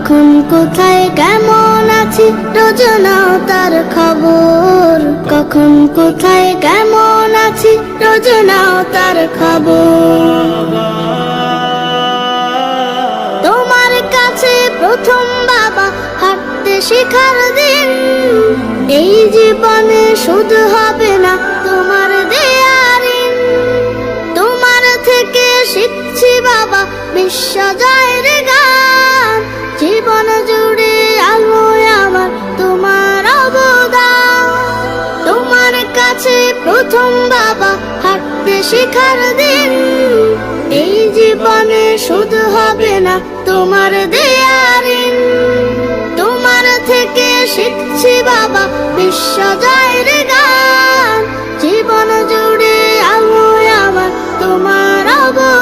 কখন কোথায় কেমন আছি রোজ নাও তার খবর। কখন কোথায় কেমন আছি রোজ নাও তার খবর। তোমার কাছে প্রথম বাবা হাঁটতে শেখার দিন, এই জীবনে শুধু হবে না তোমার দেয়া ঋণ। তোমার থেকে শিখছি বাবা বিশ্ব জয়ের গান, জীবন জুড়ে আলোয় আমার তোমার অবদান। তোমার কাছে প্রথম বাবা হাঁটতে শেখার দিন, এই জীবনে শুধু হবে না তোমার দেয়া ঋণ। তোমার থেকে শিখছি বাবা বিশ্ব জয়ের গান, জীবন জুড়ে আলোয় আমার তোমার অবদান।